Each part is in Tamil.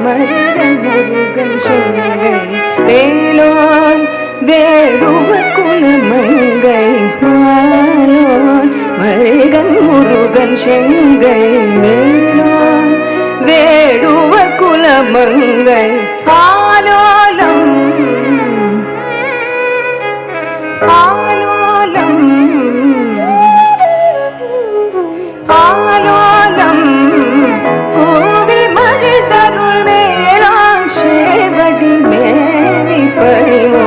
மருகன் முருகன் செங்கை வேலோன் வேடுவர் குலமங்கை ஆலோன் மருகன் முருகன் செங்கை வேலோன் வேடுவர் குலமங்கை ஆலோலம் ஆலோலம் ஆலோலம் கோவி மகிழ் தருள் மேலான் சேவடி மேவி பணிவோ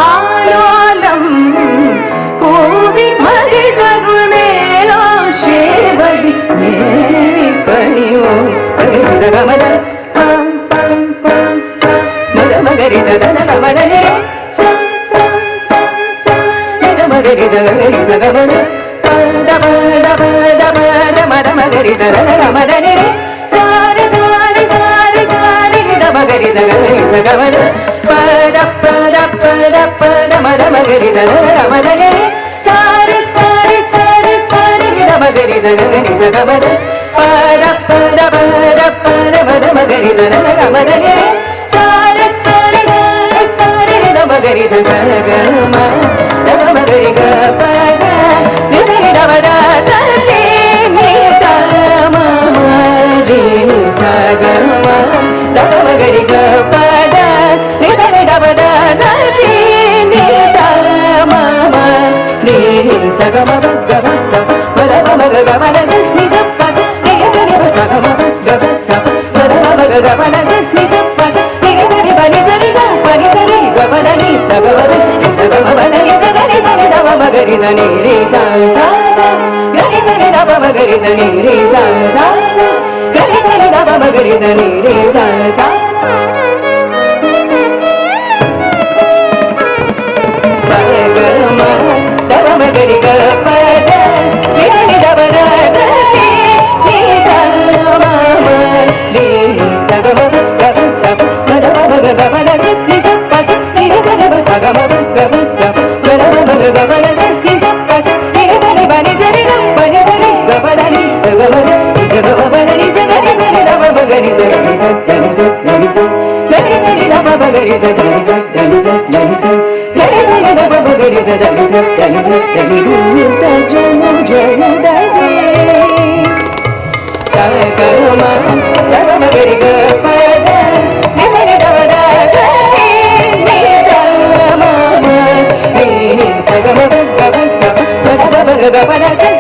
ஆலோலம் கோவி மகிழ் தருள் மேலான் சேவடி மேவி பணிவோ சகமத மத மகரி சதன கமதனே ச ச ச ச மகரி சகரி சகமத பத பத பத பத மத மகரி சதன கமதனே சாரி சாரி சாரி சாரி நித மகரி சகரி சகமத பத பத பத பத மத மகரி சதன கமதனே சாரி சாரி சாரி சாரி நித மகரி சகரி சகமத பத பத பத பத மத மகரி சதன கமதனே சாரி சாரி சாரி சாரி நித மகரி சகம தம மகரி க பத நிசரி தமத தலே நித மரி சகம தம மகரி க பத நிசரி தமத தலே நித மரி சகம கம ச மத மக கமத ச பச நிசரி சகம கம ச மத மக கமத ச பச நிசரி பனி சரி க பனி சரி கமத நி சகமத சகம பத நி சகரி சரி தம மகரி சனி ரி ச ச ச கரி சரி தம மகரி சனி ரி ச ச ச கரி சரி தம மகரி சனி ரி ச ச சகம தம மகரி க பத நிசரி தமத தலே நித மரி சகம கம ச மத மக கமத ச ச பச நிசரி சகம கம ச மத மக கமத ச பச நிசரி பனி சரி க பனி சரி கமத நி சகம சகம பத நி சகரி சரி தம மகரி சரி ச தனி ச தனி ச கரி சரி தம மகரி ச தனி ச தனி ச தனி ச கரி சரி தம மகரி ச தனி ச தனி ச தனி துத ஜனு ஜனு ததே சகம தம மகரி க பத நிசரி தமத தலே நித மரி சகம கம ச மத மக கமத ச